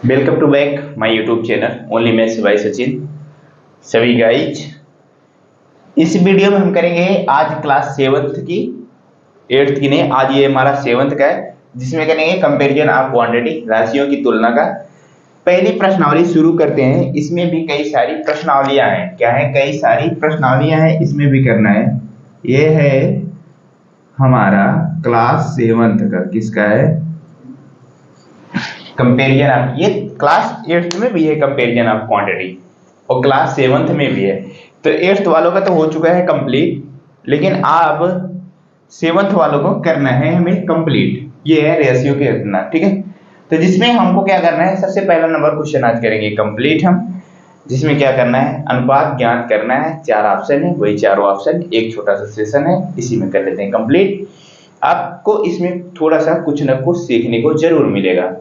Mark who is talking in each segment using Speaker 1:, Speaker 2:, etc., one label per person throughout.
Speaker 1: Welcome to back my YouTube channel only maths by Sachin. सभी guys, इस video में हम करेंगे आज क्लास 7th की 8th की नहीं, आज ये हमारा 7th का है, जिसमें करेंगे कंपैरिजन ऑफ क्वांटिटी, राशियों की तुलना का। पहली प्रश्नावली शुरू करते हैं। इसमें भी कई सारी प्रश्नावलियां हैं। क्या है? कई सारी प्रश्नावलियां हैं, इसमें भी करना है। ये है हमारा क्लास 7th का, किसका है? कंपेरिजन ऑफ, ये क्लास 8th में भी है कंपेरिजन ऑफ क्वांटिटी और क्लास 7th में भी है। तो 8th वालों का तो हो चुका है कंप्लीट, लेकिन अब 7th वालों को करना है हमें कंप्लीट। ये है रेशियो के रखना, ठीक है। तो जिसमें हमको क्या करना है, सबसे पहला नंबर क्वेश्चन आज करेंगे कंप्लीट हम, जिसमें क्या करना है, अनुपात ज्ञात करना है। 4 ऑप्शन है, वही चारों ऑप्शन, एक छोटा सा सेशन है, इसी में कर लेते हैं कंप्लीट। आपको इसमें थोड़ा सा कुछ न कुछ सीखने को जरूर मिलेगा।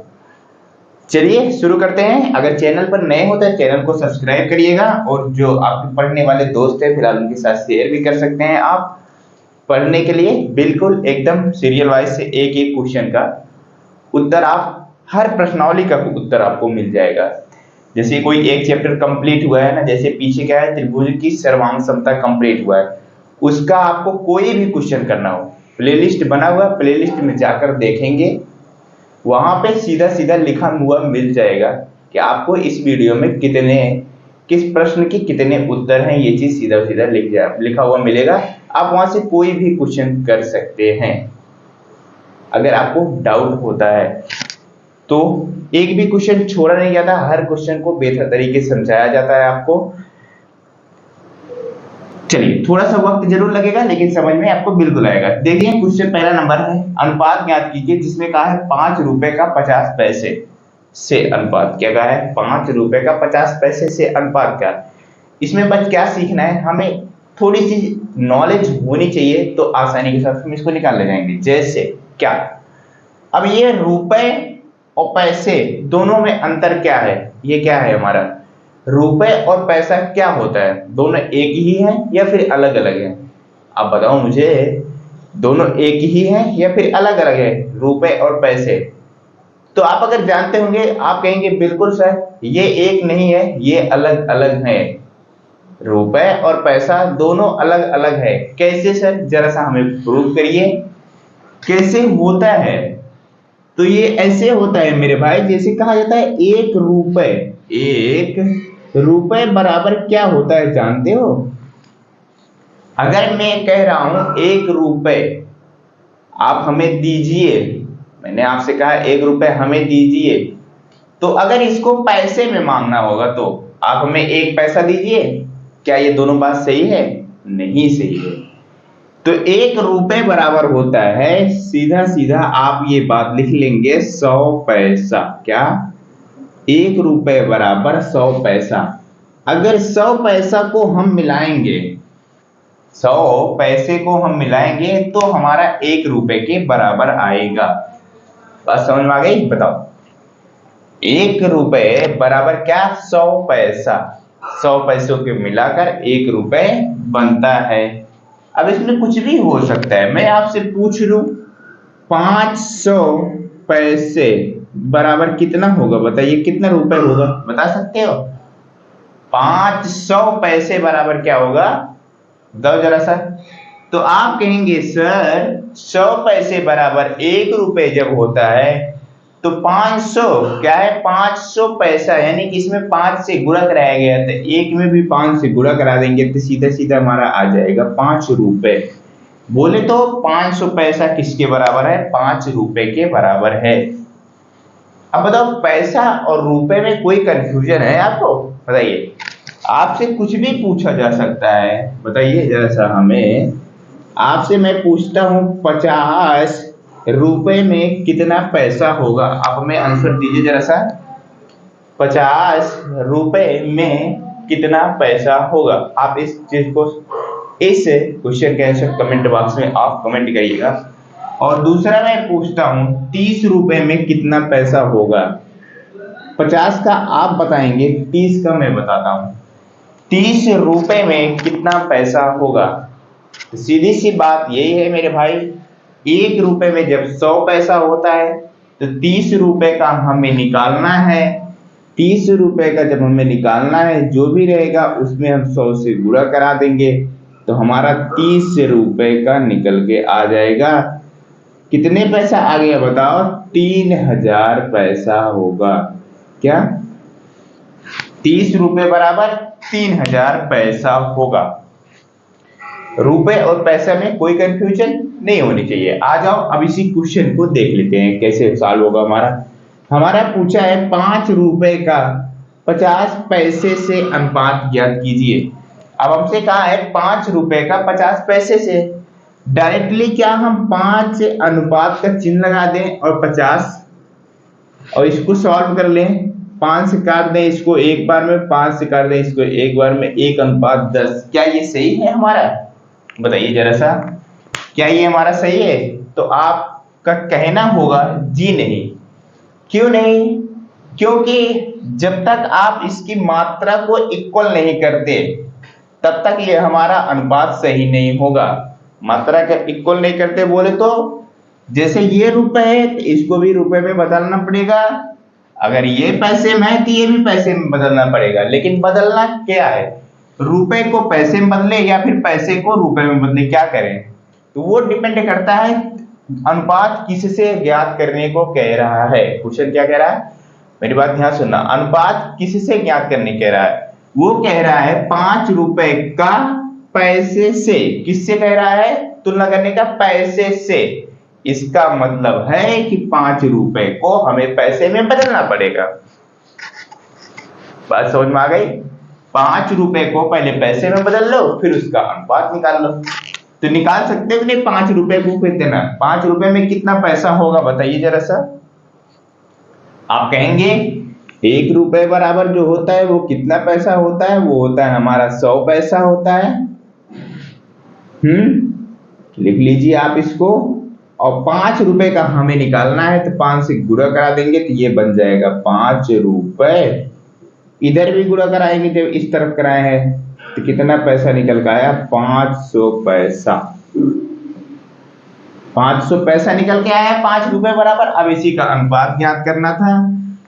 Speaker 1: चलिए शुरू करते हैं। अगर चैनल पर नए हो तो चैनल को सब्सक्राइब करिएगा, और जो आपके पढ़ने वाले दोस्त हैं फिलहाल उनके साथ शेयर भी कर सकते हैं आप। पढ़ने के लिए बिल्कुल एकदम सीरियल वाइज से एक एक क्वेश्चन का उत्तर, आप हर प्रश्नावली का उत्तर आपको मिल जाएगा। जैसे कोई एक चैप्टर कंप्लीट हुआ है ना, जैसे पीछे क्या है, त्रिभुज की सर्वांग समता कंप्लीट हुआ है, उसका आपको कोई भी क्वेश्चन करना हो, प्लेलिस्ट बना हुआ, प्लेलिस्ट में जाकर देखेंगे, वहां पे सीधा सीधा लिखा हुआ मिल जाएगा कि आपको इस वीडियो में किस प्रश्न के कितने उत्तर हैं। ये चीज सीधा सीधा लिखा हुआ मिलेगा। आप वहां से कोई भी क्वेश्चन कर सकते हैं। अगर आपको डाउट होता है तो एक भी क्वेश्चन छोड़ा नहीं जाता, हर क्वेश्चन को बेहतर तरीके से समझाया जाता है आपको। चलिए, थोड़ा सा वक्त जरूर लगेगा, लेकिन समझ में आपको बिल्कुल आएगा। देखिए क्वेश्चन पहला नंबर है, अनुपात ज्ञात कीजिए, जिसमें कहा है 5 रुपए का 50 पैसे से अनुपात। क्या कहा है? 5 रुपए का 50 पैसे से अनुपात का। इसमें बस क्या सीखना है, हमें थोड़ी सी नॉलेज होनी चाहिए, तो आसानी के साथ हम इसको निकाल ले जाएंगे। जैसे क्या, अब ये रुपए और पैसे दोनों में अंतर क्या है? ये क्या है हमारा? रुपए और पैसा क्या होता है? दोनों एक ही है या फिर अलग अलग है? आप बताओ मुझे, दोनों एक ही है या फिर अलग अलग है रुपए और पैसे? तो आप अगर जानते होंगे आप कहेंगे बिल्कुल सर, ये एक नहीं है, ये अलग अलग है। रुपए और पैसा दोनों अलग अलग है। कैसे सर? जरा सा हमें प्रूव करिए, कैसे होता है? तो ये ऐसे होता है मेरे भाई, जैसे कहा जाता है एक रुपए बराबर क्या होता है, जानते हो? अगर मैं कह रहा हूं 1 रुपए आप हमें दीजिए, मैंने आपसे कहा 1 रुपए हमें दीजिए, तो अगर इसको पैसे में मांगना होगा तो आप हमें 1 पैसा दीजिए। क्या ये दोनों बात सही है? नहीं सही है। तो 1 रुपए बराबर होता है, सीधा सीधा आप ये बात लिख लेंगे, 100 पैसा। क्या? 1 रुपए बराबर 100 पैसा। अगर 100 पैसा को हम मिलाएंगे, 100 पैसे को हम मिलाएंगे तो हमारा 1 रुपए के बराबर आएगा। बात समझ में आ गई? बताओ, 1 रुपए बराबर क्या? 100 पैसा। 100 पैसों के मिलाकर 1 रुपए बनता है। अब इसमें कुछ भी हो सकता है। मैं आपसे पूछ लूं 500 पैसे बराबर कितना होगा? बताइए कितना रुपए होगा, बता सकते हो? 500 पैसे बराबर क्या होगा, बताओ जरा सा। तो आप कहेंगे सर 100 पैसे बराबर 1 रुपए जब होता है तो 500 क्या है? 500 पैसा, यानी कि इसमें 5 से गुणा कराया गया, तो एक में भी 5 से गुणा करा देंगे तो सीधा सीधा हमारा आ जाएगा 5 रुपए। बोले तो 500 पैसा किसके बराबर है? 5 रुपए के बराबर है। अब बताओ, पैसा और रुपए में कोई कंफ्यूजन है आपको? बताइए, आपसे कुछ भी पूछा जा सकता है। बताइए जरा सा हमें, आपसे मैं पूछता हूं 50 रुपए में कितना पैसा होगा? आप हमें आंसर दीजिए जरा सा। 50 रुपए में कितना पैसा होगा? आप इस चीज को, इस क्वेश्चन के आंसर कमेंट बॉक्स में आप कमेंट करिएगा। और दूसरा मैं पूछता हूं 30 रुपए में कितना पैसा होगा? 50 का आप बताएंगे, 30 का मैं बताता हूं। 30 रुपए में कितना पैसा होगा? तो सीधी सी बात यही है मेरे भाई, 1 रुपए में जब 100 पैसा होता है तो 30 रुपए का हमें निकालना है, 30 रुपए का जब हमें निकालना है, जो भी रहेगा उसमें हम 100 से गुणा करा देंगे, तो हमारा 30 रुपए का निकल के आ जाएगा। कितने पैसा आ गया बताओ? 3000 पैसा होगा। क्या 30 रुपए बराबर 3000 पैसा होगा? रुपए और पैसे में कोई कंफ्यूजन नहीं होनी चाहिए। आ जाओ अब इसी क्वेश्चन को देख लेते हैं कैसे सॉल्व होगा। हमारा पूछा है 5 रुपए का 50 पैसे से अनुपात ज्ञात कीजिए। अब हमसे कहा है 5 रुपए का 50 पैसे से। डायरेक्टली क्या हम 5 से अनुपात का चिन्ह लगा दें और 50 और इसको सॉल्व कर लें? 5 से काट दें इसको एक बार में, 5 से काट दें इसको एक बार में, 1:10। क्या ये सही है हमारा? बताइए जरा सा, क्या ये हमारा सही है? तो आपका कहना होगा जी नहीं। क्यों नहीं? क्योंकि जब तक आप इसकी मात्रा को इक्वल नहीं करते तब तक ये हमारा अनुपात सही नहीं होगा। मात्रा का इक्वल नहीं करते बोले तो जैसे ये रुपए है तो इसको भी रुपए में बदलना पड़ेगा, अगर ये पैसे में है तो ये भी पैसे में बदलना पड़ेगा। लेकिन बदलना क्या है? रुपए को पैसे में बदले या फिर पैसे को रुपए में बदले, क्या करें? तो वो डिपेंड करता है अनुपात किससे ज्ञात करने को कह रहा है। क्वेश्चन क्या कह रहा है? मेरी बात ध्यान सुनना। अनुपात किससे ज्ञात करने कह रहा है? वो कह रहा है 5 रुपए का पैसे से। किससे कह रहा है? तुलना करने का पैसे से। इसका मतलब है कि 5 रुपए को हमें पैसे में बदलना पड़ेगा। बात समझ में आ गई? 5 रुपए को पहले पैसे में बदल लो, फिर उसका अनुपात निकाल लो। तो निकाल सकते हो नहीं? 5 रुपए को फिर देना, 5 रुपए में कितना पैसा होगा बताइए जरा सा। आप कहेंगे 1 रुपए बराबर जो होता है वो कितना पैसा होता है? वो होता है हमारा 100 पैसा होता है। लिख लीजिए आप इसको। और 5 रुपए का हमें निकालना है तो 5 से गुणा करा देंगे तो ये बन जाएगा 5 रुपए। इधर भी गुणा कराएंगे, जब इस तरफ कराए हैं तो कितना पैसा निकल के आया? 500 पैसा। 500 पैसा निकल के आया 5 रुपए बराबर। अब इसी का अनुपात ज्ञात करना था,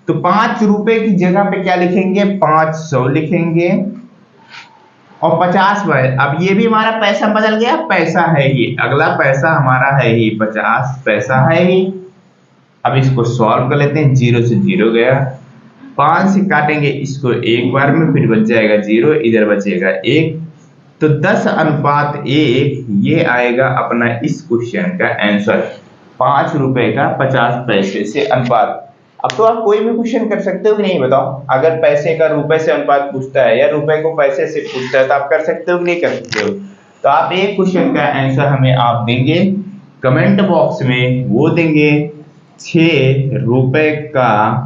Speaker 1: तो 5 रुपए की जगह पे क्या लिखेंगे? 500 लिखेंगे और 50 पर। अब ये भी हमारा पैसा बदल गया, पैसा है ही, अगला पैसा हमारा है ही, 50 पैसा है ही। अब इसको सॉल्व कर लेते हैं। 0 से 0 गया, 5 से काटेंगे इसको एक बार में, फिर बच जाएगा 0, इधर बचेगा 1, तो 10:1 ये आएगा अपना इस क्वेश्चन का आंसर। 5 रुपए का 50 पैसे से अनुपात। अब तो आप कोई भी क्वेश्चन कर सकते हो कि नहीं बताओ? अगर पैसे का रुपए से अनुपात पूछता है या रुपए को पैसे से पूछता है तो आप कर सकते हो कि नहीं कर सकते हो? तो आप एक क्वेश्चन का आंसर हमें आप देंगे कमेंट बॉक्स में, वो देंगे 6 रुपए का।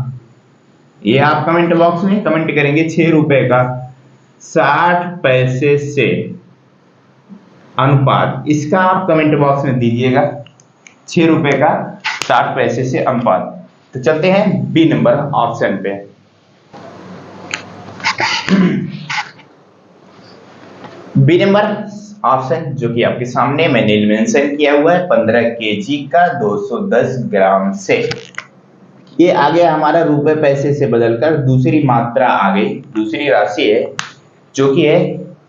Speaker 1: ये आप कमेंट बॉक्स में कमेंट करेंगे 6 रुपए का 60 पैसे से अनुपात। इसका आप कमेंट बॉक्स में दीजिएगा 6 रुपए का 60 पैसे से अनुपात। तो चलते हैं बी नंबर ऑप्शन पे। बी नंबर ऑप्शन जो कि आपके सामने मैंने मेंशन किया हुआ है 15 केजी का 210 ग्राम से। ये आ गया हमारा रुपए पैसे से बदलकर दूसरी मात्रा आ गई, दूसरी राशि है जो कि है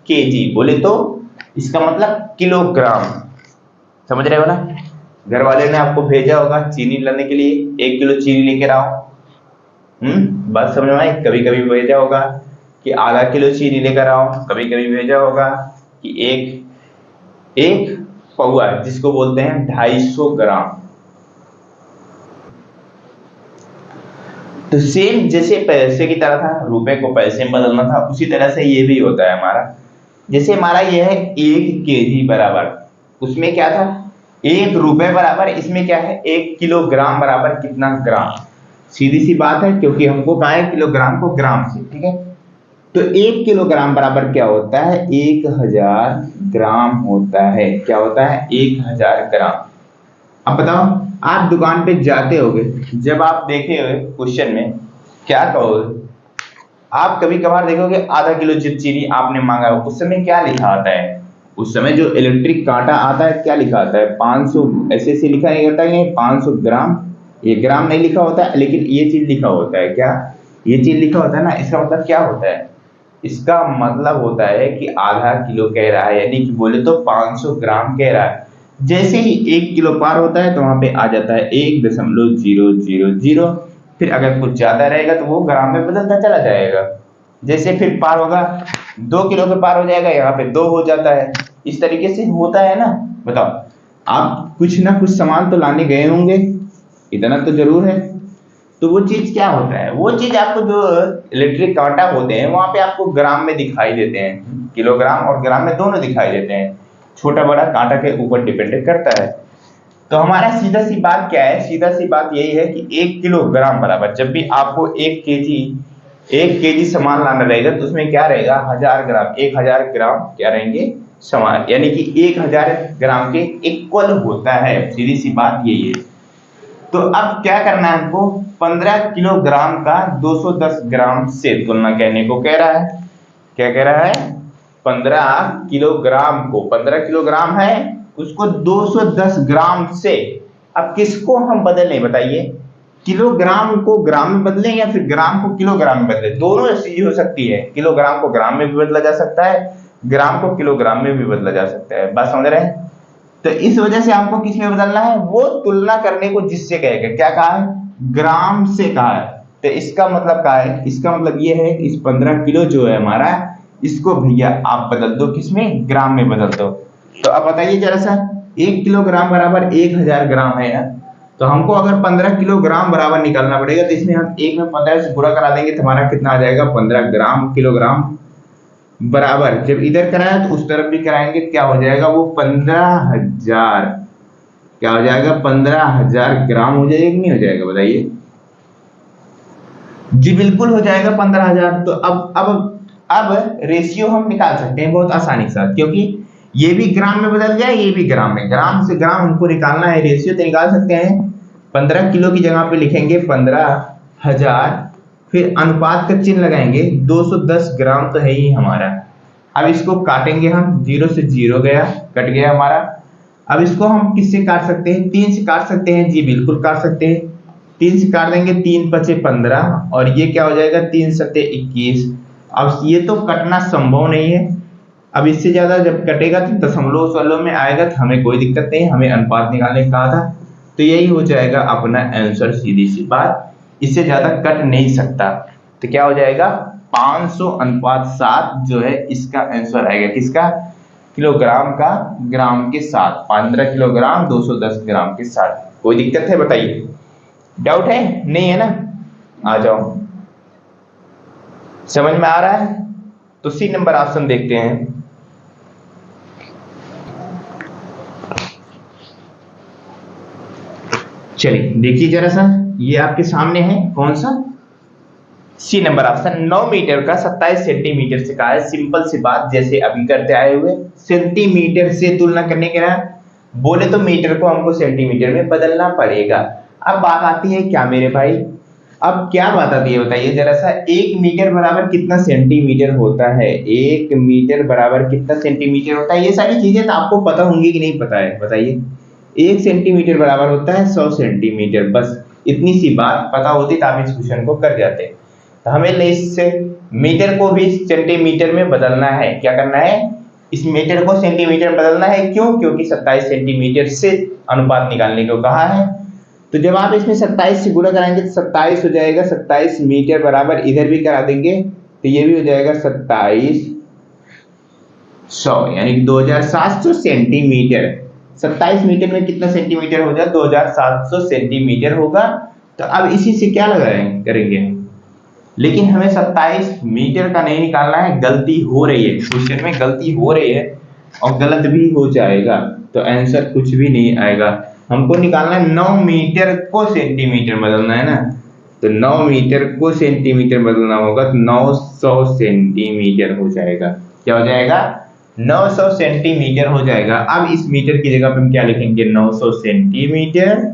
Speaker 1: केजी। बोले तो इसका मतलब किलोग्राम। समझ रहे हो ना? घर वाले ने आपको भेजा होगा चीनी लाने के लिए, 1 किलो चीनी लेकर आओ। बात समझ में आई? कभी कभी भेजा होगा कि आधा किलो चीनी लेकर आओ, कभी कभी भेजा होगा कि एक पौआ जिसको बोलते हैं 250 ग्राम। तो सेम जैसे पैसे की तरह था, रुपए को पैसे में बदलना था, उसी तरह से ये भी होता है हमारा। जैसे हमारा ये है 1 केजी बराबर, उसमें क्या था 1 रुपए बराबर, इसमें क्या है 1 किलोग्राम बराबर कितना ग्राम। सीधी सी बात है, क्योंकि हमको कहा है किलोग्राम को ग्राम से, ठीक है। तो 1 किलोग्राम बराबर क्या होता है? 1000 ग्राम होता है। क्या होता है? 1000 ग्राम। अब बताओ, आप दुकान पे जाते होगे, जब आप देखे हुए क्वेश्चन में क्या कहोगे? आप कभी कभार देखोगे आधा किलो चीनी आपने मांगा, उस समय क्या लिखा आता है? उस समय जो इलेक्ट्रिक कांटा आता है क्या लिखा आता है? 500 ऐसे लिखा नहीं होता है, 500 ग्राम। ये ग्राम नहीं लिखा होता है, लेकिन ये चीज लिखा होता है क्या? ये चीज लिखा होता है ना, इसका मतलब क्या होता है? इसका मतलब होता है कि आधा किलो कह रहा है, यानी कि बोले तो 500 ग्राम कह रहा है। जैसे ही 1 किलो पार होता है तो वहां पे आ जाता है 1.000। फिर अगर कुछ ज्यादा रहेगा तो वो ग्राम में बदलता चला जाएगा। जैसे फिर पार होगा 2 किलो के पार हो जाएगा, यहाँ पे 2 हो जाता है। इस तरीके से होता है ना। बताओ, आप कुछ ना कुछ सामान तो लाने गए होंगे, इतना तो जरूर है। तो वो चीज क्या होता है? वो चीज आपको जो इलेक्ट्रिक कांटा होते हैं वहां पे आपको ग्राम में दिखाई देते हैं, किलोग्राम और ग्राम में दोनों दिखाई देते हैं। छोटा बड़ा कांटा के ऊपर डिपेंड करता है। तो हमारा सीधा सी बात क्या है? सीधा सी बात यही है कि 1 किलोग्राम बराबर, जब भी आपको 1 केजी सामान लाना रहेगा तो उसमें क्या रहेगा? 1000 ग्राम। 1000 ग्राम क्या रहेंगे? सामान, यानी कि 1000 ग्राम के इक्वल होता है। सीधी सी बात यही है। तो अब क्या करना है हमको? 15 किलोग्राम का 210 ग्राम से तुलना करने को कह रहा है। क्या कह रहा है? 15 किलोग्राम को, 15 किलोग्राम है, उसको 210 ग्राम से। अब किसको हम बदलें बताइए? किलोग्राम को ग्राम में बदलें या फिर ग्राम को किलोग्राम में बदलें? दोनों चीज हो सकती है। किलोग्राम को ग्राम में भी बदला जा सकता है, ग्राम को किलोग्राम में भी बदला जा सकता है। बात समझ रहे हैं? तो इस वजह से आपको किस में बदलना है? वो तुलना करने को जिससे कहेगा, क्या कहा है? ग्राम से कहा है। तो इसका मतलब क्या है? इसका मतलब ये है कि इस 15 किलो जो है हमारा, इसको भैया आप बदल दो किसमें? ग्राम में बदल दो। तो अब बताइए जरा सा, 1 किलोग्राम बराबर 1000 ग्राम है ना। तो हमको अगर 15 किलोग्राम बराबर निकालना पड़ेगा, तो इसमें हम 1 में 15 से गुणा करा देंगे तो हमारा कितना आ जाएगा? 15 ग्राम किलोग्राम बराबर, जब इधर कराया तो उस तरफ भी कराएंगे, क्या हो जाएगा? वो 15,000। क्या हो जाएगा? 15,000 ग्राम हो जाएगा कि नहीं हो जाएगा बताइए? जी बिल्कुल हो जाएगा 15,000। तो अब रेशियो हम निकाल सकते हैं बहुत आसानी के साथ, क्योंकि ये भी ग्राम में बदल जाए, ये भी ग्राम में, ग्राम से ग्राम हमको निकालना है, रेशियो तो निकाल सकते हैं। 15 किलो की जगह पे लिखेंगे 15,000, फिर अनुपात का चिन्ह लगाएंगे, 210 ग्राम तो है ही हमारा। अब इसको काटेंगे हम, 0 से 0 गया, कट गया हमारा। अब इसको हम किससे काट सकते हैं? 3 से काट सकते हैं। जी बिल्कुल काट सकते हैं। 3 से काट देंगे, 3 पचे 15, और ये क्या हो जाएगा? 3 सत्ते 21। अब ये तो कटना संभव नहीं है। अब इससे ज्यादा जब कटेगा तो दशमलव वशमलव में आएगा तो हमें कोई दिक्कत नहीं, हमें अनुपात निकालने कहा था। तो यही हो जाएगा अपना आंसर, सीधी सी बात। इससे ज्यादा कट नहीं सकता। तो क्या हो जाएगा? 500:7 जो है इसका आंसर आएगा। किसका? किलोग्राम का ग्राम के साथ। 15 किलोग्राम 210 ग्राम के साथ। कोई दिक्कत है बताइए? डाउट है? नहीं है ना? आ जाओ, समझ में आ रहा है? तो सी नंबर ऑप्शन देखते हैं। चलिए देखिए जरा सा, ये आपके सामने है कौन सा? सी नंबर ऑप्शन। 9 मीटर का 27 सेंटीमीटर से कहा है। सिंपल सी बात, जैसे अभी करते आए हुए, सेंटीमीटर से तुलना करने के लिए बोले तो मीटर को हमको सेंटीमीटर में बदलना पड़ेगा। अब बात आती है क्या मेरे भाई? अब क्या बात आती है बताइए जरा सा। 1 मीटर बराबर कितना सेंटीमीटर होता है? 1 मीटर बराबर कितना सेंटीमीटर होता है? ये सारी चीजें तो आपको पता होंगी कि नहीं पता है बताइए? 1 सेंटीमीटर बराबर होता है 100 सेंटीमीटर। बस इतनी सी बात पता होती तो आप इस क्वेश्चन को कर जाते। तो हमें इससे मीटर को भी सेंटीमीटर में बदलना है। क्या करना है? इस मीटर को सेंटीमीटर में बदलना है। क्यों? क्योंकि 27 सेंटीमीटर से अनुपात निकालने को कहा है। तो जब आप इसमें 27 से गुणा कराएंगे तो 27 हो जाएगा। 27 मीटर बराबर इधर भी करा देंगे तो ये भी हो जाएगा 2700, यानी कि 2700 सेंटीमीटर। 27 मीटर में कितना सेंटीमीटर हो जाए? 2700 सेंटीमीटर होगा। तो अब इसी से क्या करेंगे, लेकिन हमें 27 मीटर का नहीं निकालना है। गलती हो रही है क्वेश्चन में, गलती हो रही है और गलत भी हो जाएगा तो आंसर कुछ भी नहीं आएगा। हमको निकालना है 9 मीटर को सेंटीमीटर बदलना है ना। तो 9 मीटर को सेंटीमीटर बदलना होगा तो 900 सेंटीमीटर हो जाएगा। क्या हो जाएगा? 900 सेंटीमीटर हो जाएगा। अब इस मीटर की जगह पे हम क्या लिखेंगे? 900 सेंटीमीटर।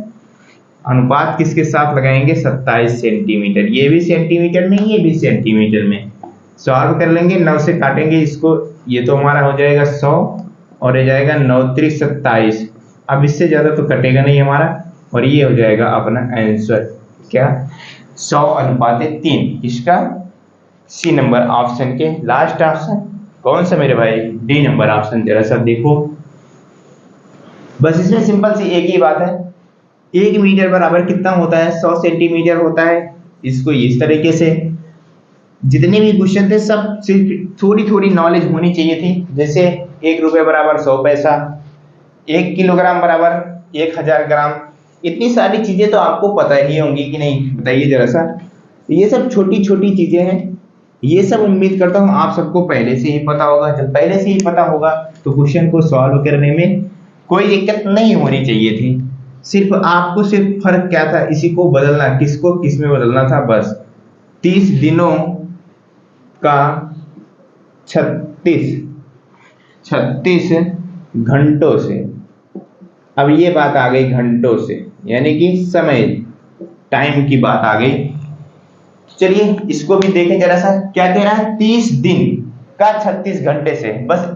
Speaker 1: अनुपात किसके साथ लगाएंगे? 27 सेंटीमीटर। ये भी सेंटीमीटर में, ये भी सेंटीमीटर में। सॉल्व कर लेंगे, 9 से काटेंगे इसको, ये तो हमारा हो जाएगा 100 और ये जाएगा 9 3 27। अब इससे ज्यादा तो कटेगा नहीं हमारा, और ये हो जाएगा अपना आंसर। क्या? 100:3। किसका? सी नंबर ऑप्शन के लास्ट ऑप्शन कौन सा मेरे भाई? D number option. जरा सा देखो, बस इसमें सिंपल सी एक ही बात है, 1 मीटर बराबर कितना होता है? 100 सेंटीमीटर होता है। इसको इस तरीके से, जितने भी क्वेश्चन थे सब सिर्फ थोड़ी थोड़ी नॉलेज होनी चाहिए थी। जैसे 1 रुपये बराबर 100 पैसा, 1 किलोग्राम बराबर 1000 ग्राम, इतनी सारी चीजें तो आपको पता ही होंगी कि नहीं? बताइए जरा सा। ये सब छोटी छोटी चीजें हैं, ये सब उम्मीद करता हूं आप सबको पहले से ही पता होगा। जब पहले से ही पता होगा तो क्वेश्चन को सॉल्व करने में कोई दिक्कत नहीं होनी चाहिए थी। सिर्फ आपको सिर्फ फर्क क्या था? इसी को बदलना, किसको किस में बदलना था बस। 30 दिनों का 36 घंटों से। अब ये बात आ गई घंटों से, यानी कि समय, टाइम की बात आ गई। चलिए इसको भी देखें जरा सा, क्या कह रहा है? 30 दिन का 36 घंटे से। बस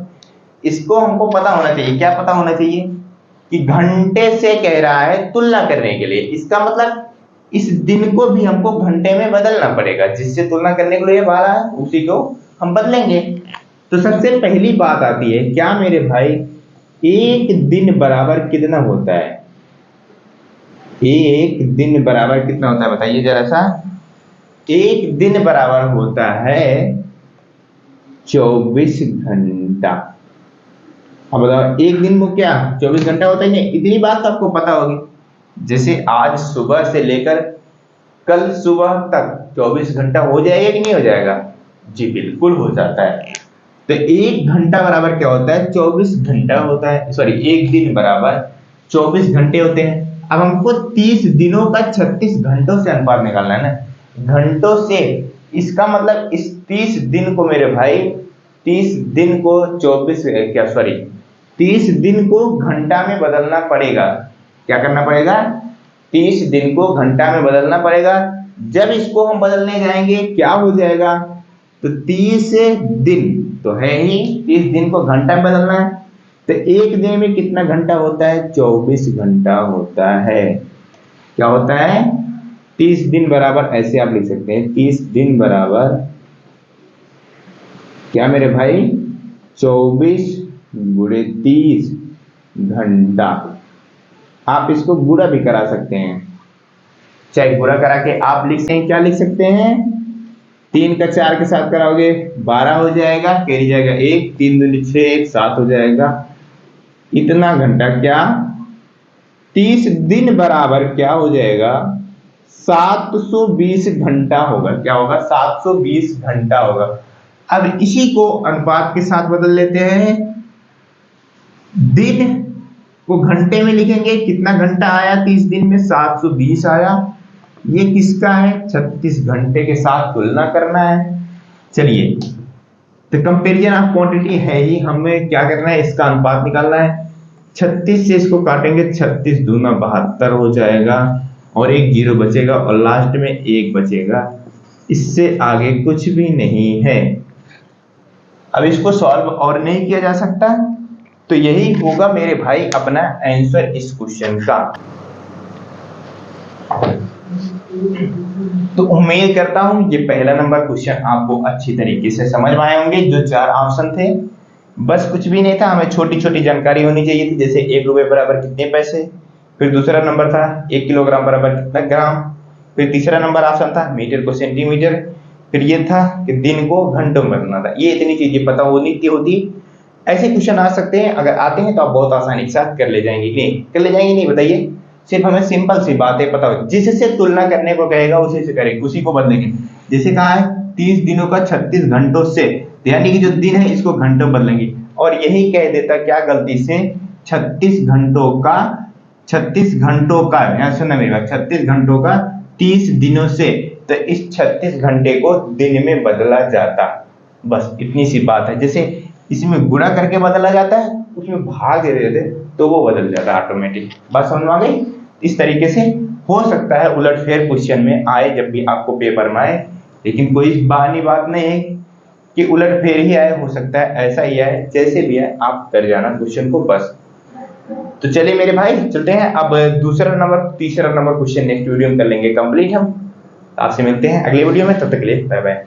Speaker 1: इसको हमको पता होना चाहिए। क्या पता होना चाहिए? कि घंटे से कह रहा है तुलना करने के लिए। इसका मतलब इस दिन को भी हमको घंटे में बदलना पड़ेगा। जिससे तुलना करने के लिए वाला है उसी को हम बदलेंगे। तो सबसे पहली बात आती है, क्या मेरे भाई, 1 दिन बराबर कितना होता है? 1 दिन बराबर कितना होता है बताइए जरा सा। 1 दिन बराबर होता है 24 घंटा। अब बताओ, 1 दिन को क्या 24 घंटा होता है? नहीं, इतनी बात तो आपको पता होगी। जैसे आज सुबह से लेकर कल सुबह तक 24 घंटा हो जाएगा कि नहीं हो जाएगा? जी बिल्कुल हो जाता है। तो 1 घंटा बराबर क्या होता है? 24 घंटा होता है। सॉरी, 1 दिन बराबर 24 घंटे होते हैं। अब हमको 30 दिनों का 36 घंटों से अनुपात निकालना है ना, घंटों से। इसका मतलब इस 30 दिन को मेरे भाई, 30 दिन को 30 दिन को घंटा में बदलना पड़ेगा। क्या करना पड़ेगा? 30 दिन को घंटा में बदलना पड़ेगा। जब इसको हम बदलने जाएंगे क्या हो जाएगा? तो 30 दिन तो है ही, 30 दिन को घंटा में बदलना है। तो 1 दिन में कितना घंटा होता है? 24 घंटा होता है। क्या होता है? 30 दिन बराबर, ऐसे आप लिख सकते हैं, 30 दिन बराबर क्या मेरे भाई? 24 गुणे 30 घंटा। आप इसको गुणा भी करा सकते हैं, चाहे गुणा करा के आप लिख सकते हैं। क्या लिख सकते हैं? 3 का 4 के साथ कराओगे 12 हो जाएगा, कैरी जाएगा 1, 3 दूनी 6, 1 7 हो जाएगा। इतना घंटा, क्या 30 दिन बराबर क्या हो जाएगा? 720 घंटा होगा। क्या होगा? 720 घंटा होगा। अब इसी को अनुपात के साथ बदल लेते हैं। दिन को घंटे में लिखेंगे, कितना घंटा आया 30 दिन में? 720 आया। ये किसका है? 36 घंटे के साथ तुलना करना है। चलिए, तो कंपेरिजन ऑफ क्वांटिटी है ही, हमें क्या करना है? इसका अनुपात निकालना है। 36 से इसको काटेंगे, 36 दूना 72 हो जाएगा, और एक 0 बचेगा, और लास्ट में 1 बचेगा। इससे आगे कुछ भी नहीं है। अब इसको सॉल्व और नहीं किया जा सकता, तो यही होगा मेरे भाई अपना आंसर इस क्वेश्चन का। तो उम्मीद करता हूं ये पहला नंबर क्वेश्चन आपको अच्छी तरीके से समझ में आए होंगे। जो 4 ऑप्शन थे, बस कुछ भी नहीं था, हमें छोटी छोटी जानकारी होनी चाहिए थी। जैसे 1 रुपये बराबर कितने पैसे, फिर दूसरा नंबर था 1 किलोग्राम बराबर कितना ग्राम, फिर तीसरा नंबर ऑप्शन था मीटर को सेंटीमीटर, फिर ये था कि दिन को घंटों में बदलना था। ये इतनी चीजें पता होनी होती। ऐसे क्वेश्चन आ सकते हैं, अगर आते हैं तो आप बहुत आसानी के साथ कर ले जाएंगे। नहीं बताइए, सिर्फ हमें सिंपल सी बातें पता हो, जिससे तुलना करने को कहेगा उसी से करेंगे, उसी को बदलेंगे। जैसे कहा है 30 दिनों का 36 घंटों से, यानी कि जो दिन है इसको घंटों बदलेंगे। और यही कह देता क्या गलती से 36 घंटों का, 36 घंटों का, यहाँ सुनना मेरी बात, 36 घंटों का 30 दिनों से, तो इस 36 घंटे को दिन में बदला जाता। बस इतनी सी बात है। जैसे इसमें गुणा करके बदला जाता है, उसमें भाग दे देते तो वो बदल जाता है ऑटोमेटिक। बात समझ में आ गई? इस तरीके से हो सकता है उलटफेर क्वेश्चन में आए जब भी आपको पेपर में आए, लेकिन कोई बहानी बात नहीं है कि उलटफेर ही आए, हो सकता है ऐसा ही आए, जैसे भी आए आप कर जाना क्वेश्चन को बस। तो चलिए मेरे भाई चलते हैं अब दूसरा नंबर, तीसरा नंबर क्वेश्चन नेक्स्ट वीडियो में कर लेंगे कंप्लीट हम। आपसे मिलते हैं अगले वीडियो में, तब तक के लिए बाय बाय।